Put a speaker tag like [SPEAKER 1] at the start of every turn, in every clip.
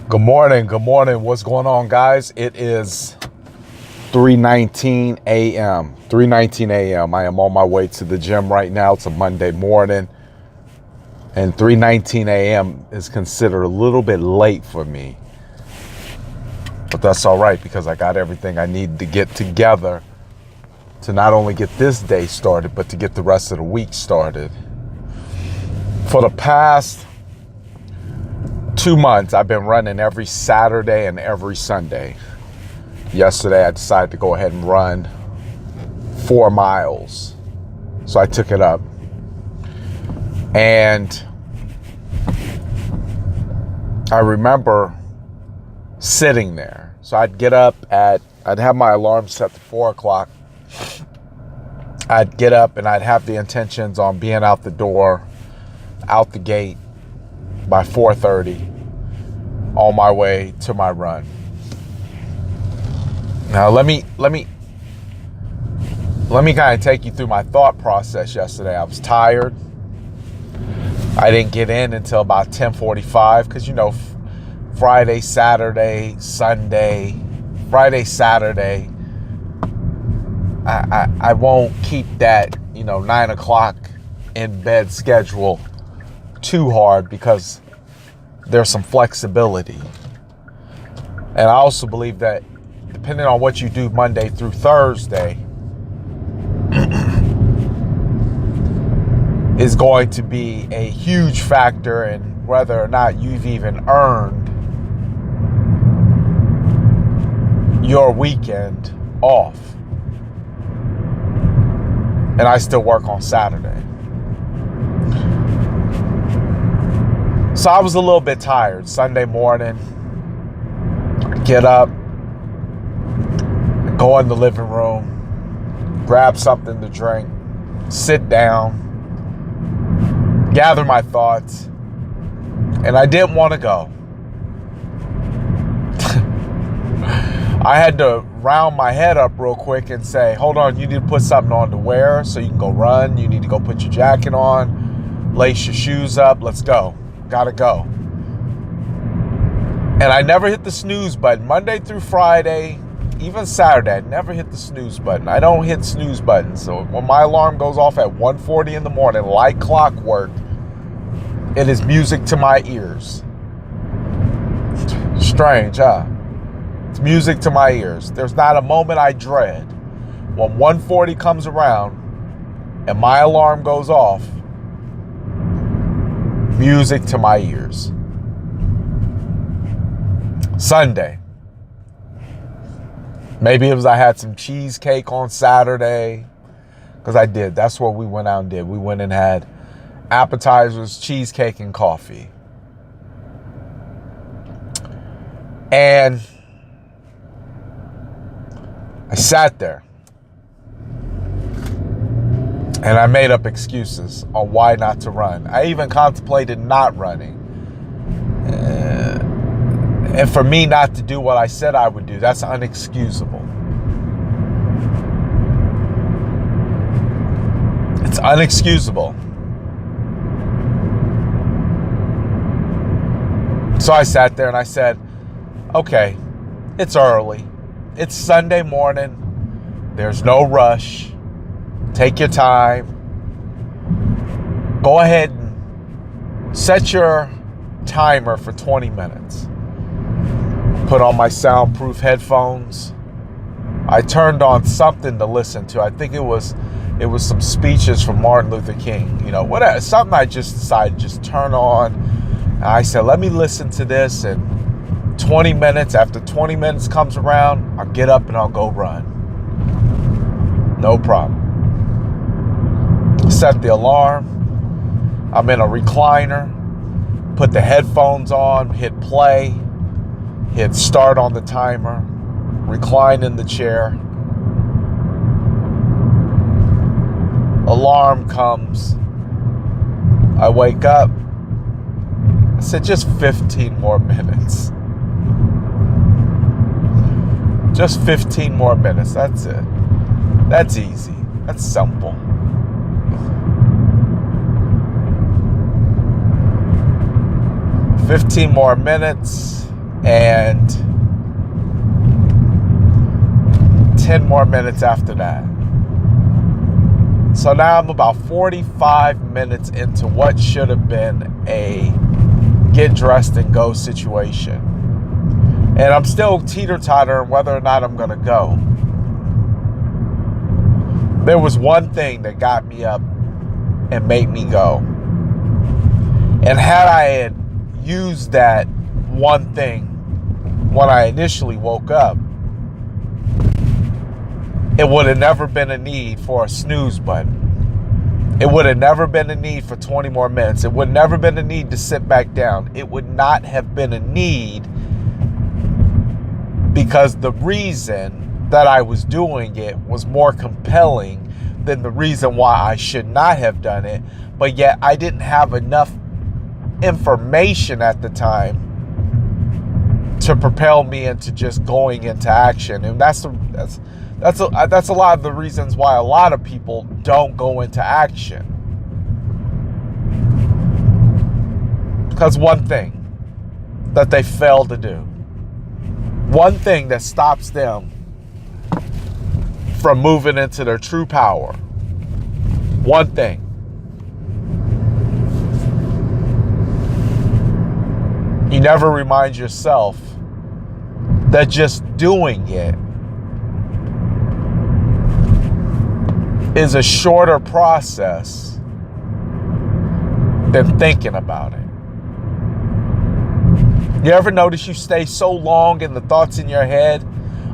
[SPEAKER 1] Good morning. Good morning. What's going on, guys? It is 3:19 a.m. 3:19 a.m. I am on my way to the gym right now. It's a Monday morning, and 3:19 a.m. is considered a little bit late for me. But that's all right because I got everything I need to get together to not only get this day started, but to get the rest of the week started. For the past 2 months, I've been running every Saturday and every Sunday. Yesterday, I decided to go ahead and run 4 miles. So I took it up. And I remember sitting there. So I'd get up I'd have my alarm set to 4 o'clock. I'd get up and I'd have the intentions on being out the door, out the gate by 4:30 on my way to my run. Now let me kind of take you through my thought process yesterday. I was tired. I didn't get in until about 10:45 because Friday, Saturday, Sunday, I won't keep that 9 o'clock in bed schedule too hard because there's some flexibility. And I also believe that depending on what you do Monday through Thursday is going to be a huge factor in whether or not you've even earned your weekend off. And I still work on Saturday. So I was a little bit tired Sunday morning. Get up, go in the living room, grab something to drink, sit down, gather my thoughts, and I didn't want to go. I had to round my head up real quick and say, hold on, you need to put something on to wear so you can go run. You need to go put your jacket on, lace your shoes up, let's go. Gotta go. And I never hit the snooze button. Monday through Friday, even Saturday, I never hit the snooze button. I don't hit snooze buttons. So when my alarm goes off at 1:40 in the morning, like clockwork, it is music to my ears. Strange, huh? It's music to my ears. There's not a moment I dread. When 1:40 comes around and my alarm goes off, music to my ears. Sunday. Maybe it was I had some cheesecake on Saturday. Because I did. That's what we went out and did. We went and had appetizers, cheesecake, and coffee. And I sat there. And I made up excuses on why not to run. I even contemplated not running. And for me not to do what I said I would do, that's unexcusable. It's unexcusable. So I sat there and I said, okay, it's early. It's Sunday morning. There's no rush. Take your time. Go ahead and set your timer for 20 minutes. Put on my soundproof headphones. I turned on something to listen to. I think it was some speeches from Martin Luther King. Whatever. Something I just decided to just turn on. And I said, let me listen to this. And 20 minutes, after 20 minutes comes around, I'll get up and I'll go run. No problem. Set the alarm. I'm in a recliner. Put the headphones on. Hit play. Hit start on the timer. Recline in the chair. Alarm comes. I wake up. I said, just 15 more minutes. Just 15 more minutes. That's it. That's easy. That's simple. 15 more minutes. and 10 more minutes after that. So now I'm about 45 minutes into what should have been a get dressed and go situation. And I'm still teeter-tottering whether or not I'm going to go. There was one thing that got me up and made me go. And had I had used that one thing when I initially woke up, it would have never been a need for a snooze button. It would have never been a need for 20 more minutes. It would have never been a need to sit back down. It would not have been a need, because the reason that I was doing it was more compelling than the reason why I should not have done it. But yet I didn't have enough information at the time to propel me into just going into action. And that's a lot of the reasons why a lot of people don't go into action. Because one thing that they fail to do, one thing that stops them from moving into their true power, one thing: you never remind yourself that just doing it is a shorter process than thinking about it. You ever notice you stay so long in the thoughts in your head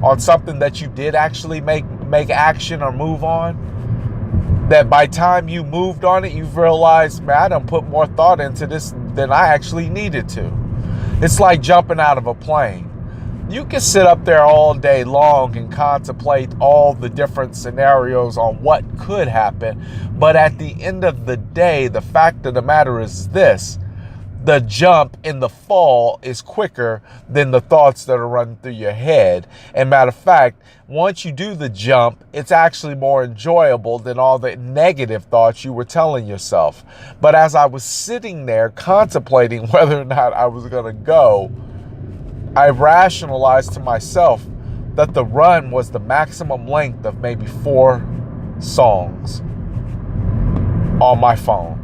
[SPEAKER 1] on something that you did actually make action or move on, that by the time you moved on it, you've realized, man, I done put more thought into this than I actually needed to. It's like jumping out of a plane. You can sit up there all day long and contemplate all the different scenarios on what could happen. But at the end of the day, the fact of the matter is this: the jump in the fall is quicker than the thoughts that are running through your head. And matter of fact, once you do the jump, it's actually more enjoyable than all the negative thoughts you were telling yourself. But as I was sitting there contemplating whether or not I was going to go, I rationalized to myself that the run was the maximum length of maybe 4 songs on my phone.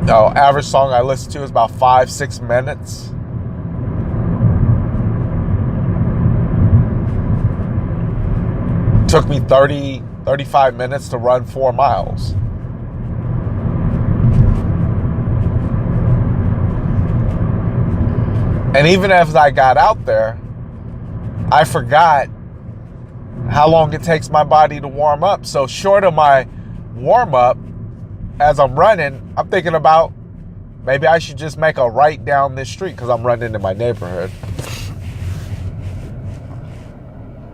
[SPEAKER 1] No, average song I listen to is about 5-6 minutes. Took me 35 minutes to run 4 miles. And even as I got out there, I forgot how long it takes my body to warm up. So short of my warm up, as I'm running, I'm thinking about maybe I should just make a right down this street because I'm running in my neighborhood.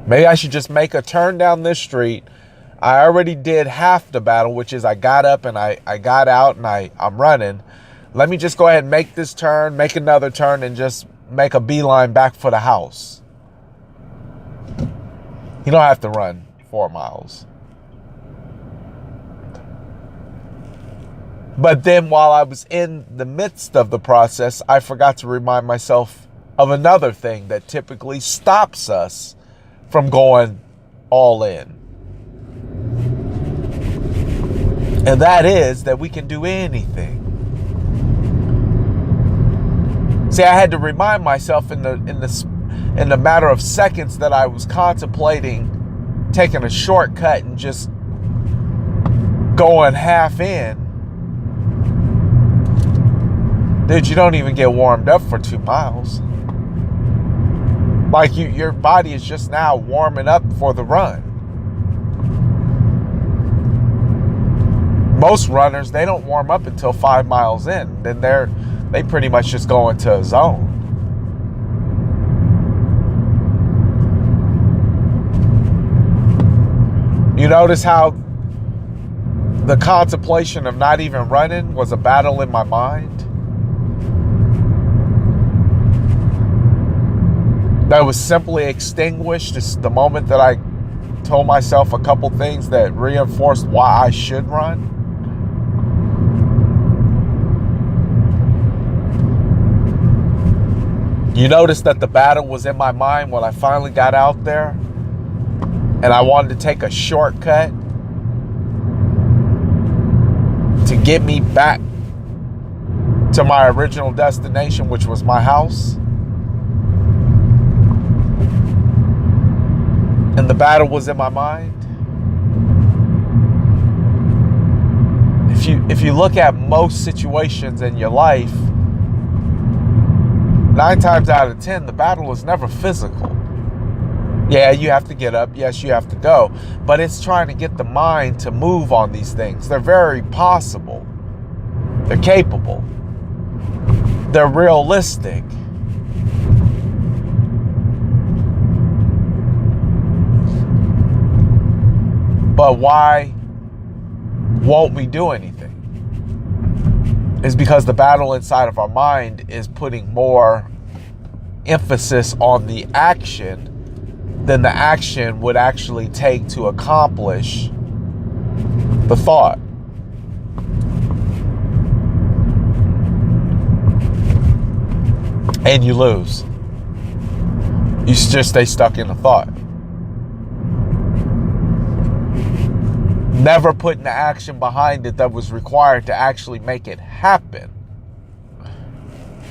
[SPEAKER 1] Maybe I should just make a turn down this street. I already did half the battle, which is I got up and I got out and I'm running. Let me just go ahead and make this turn, make another turn, and just make a beeline back for the house. You don't have to run 4 miles. But then while I was in the midst of the process, I forgot to remind myself of another thing that typically stops us from going all in. And that is that we can do anything. See, I had to remind myself in the matter of seconds that I was contemplating taking a shortcut and just going half in. Dude, you don't even get warmed up for 2 miles. Like your body is just now warming up for the run. Most runners, they don't warm up until 5 miles in. Then they pretty much just go into a zone. You notice how the contemplation of not even running was a battle in my mind? That was simply extinguished just the moment that I told myself a couple things that reinforced why I should run. You notice that the battle was in my mind when I finally got out there and I wanted to take a shortcut to get me back to my original destination, which was my house. And the battle was in my mind. If you look at most situations in your life, 9 times out of 10, the battle is never physical. Yeah, you have to get up. Yes, you have to go. But it's trying to get the mind to move on these things. They're very possible. They're capable. They're realistic. But why won't we do anything? It's because the battle inside of our mind is putting more emphasis on the action than the action would actually take to accomplish the thought. And you lose. You just stay stuck in the thought. Never putting the action behind it that was required to actually make it happen.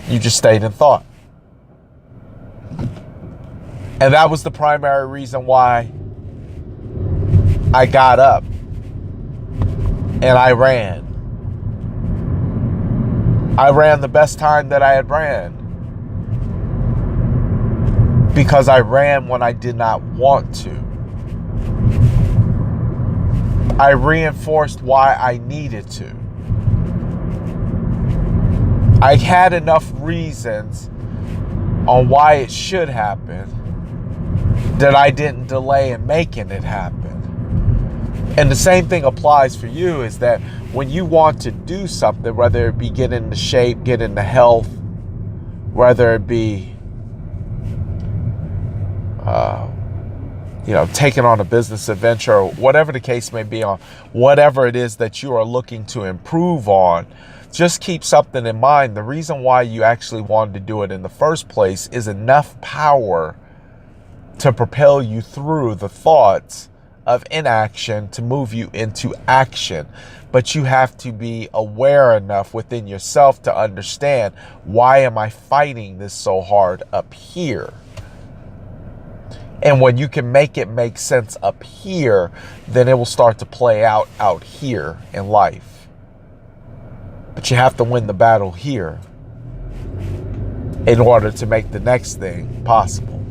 [SPEAKER 1] You just stayed in thought. And that was the primary reason why I got up and I ran. I ran the best time that I had ran because I ran when I did not want to. I reinforced why I needed to. I had enough reasons on why it should happen that I didn't delay in making it happen. And the same thing applies for you, is that when you want to do something, whether it be get into shape, get into health, whether it be taking on a business adventure, or whatever the case may be, on whatever it is that you are looking to improve on, just keep something in mind. The reason why you actually wanted to do it in the first place is enough power to propel you through the thoughts of inaction to move you into action. But you have to be aware enough within yourself to understand, why am I fighting this so hard up here? And when you can make it make sense up here, then it will start to play out here in life. But you have to win the battle here in order to make the next thing possible.